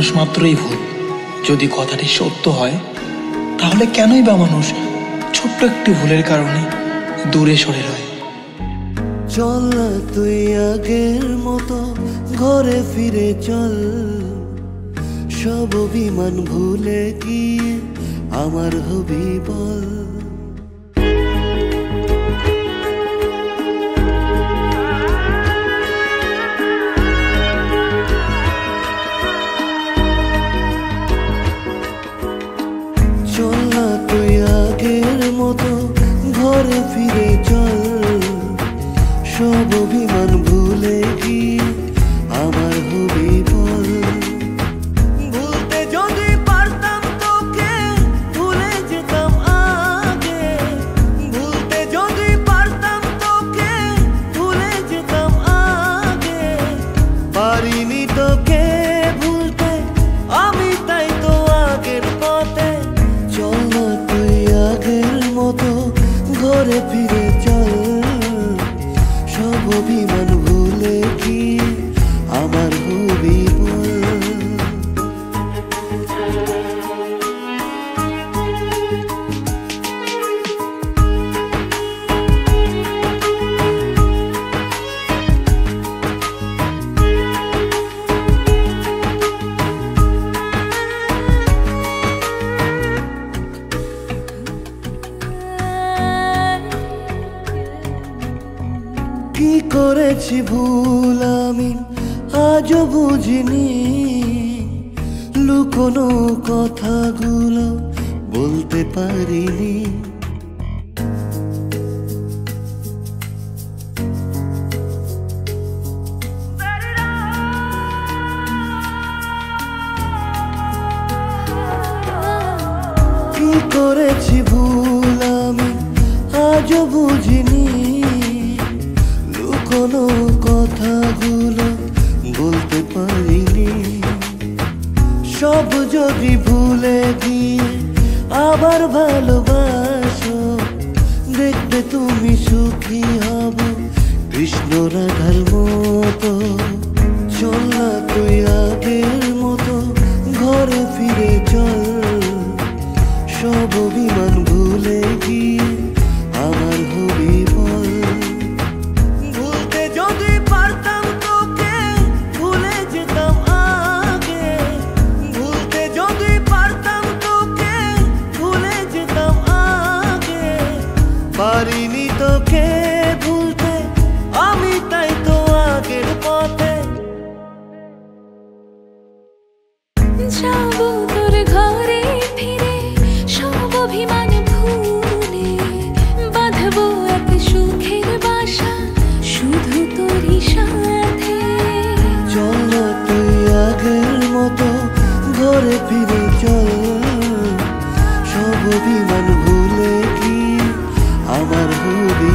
মানুষ মাত্রই ভুল। যদি কথাটি সত্য হয় তাহলে কেনই বা মানুষ ছোট্ট একটি ভুলের কারণে দূরে সরে রয়। চল না তুই আগের মতো ঘরে ফিরে চল, সব অভিমান ভুলে গিয়ে আমার হবি বল। চল না তুই আগের মতো ঘরে ফিরে চল, সব অভিমান ভুলে গিয়ে আমার হবি বল। ভুলতে যদি পারতাম তোকে ভুলে যেতাম আগে, ভুলতে যদি পারতাম তোকে ভুলে যেতাম আগে। পারিনি তোকে ভুলতে আমি, তাই তো আগের পথে। চল না তুই আগের মতো ঘরে ফিরে চল, সব অভিমান ভুলে গিয়ে আমার হবি বল। কি করেছি ভুল আমি আজও বুঝিনি, লুকোনো কথাগুলো বলতে পারিনি। কি করেছি ভুল আমি আজও বুঝিনি, কোনো কথাগুলো বলতে পারিনি। সব যদি ভুলে গিয়ে আবার ভালোবাসো, দেখবে তুমি সুখী হব কৃষ্ণ রাধার মতো। চল না তুই আগের মতো ঘরে ফিরে চল, সব অভিমান ভুলে গিয়ে আমার হবি বল। যদি পারতাম তোকে ভুলে যেতাম আগে, ভুলতে যদি পারতাম তোকে ভুলে যেতাম আগে। পারিনি তোকে ভুলতে আমি, তাই তো আগের পথে। যাবো তোর ঘরে ফিরে সব অভিমান ভুলে, বাঁধবো এক সুখের বাসা শুধু তোরই সাথে। চল না তুই আগের মতো ঘরে ফিরে চল, সব অভিমান ভুলে গিয়ে আমার হবি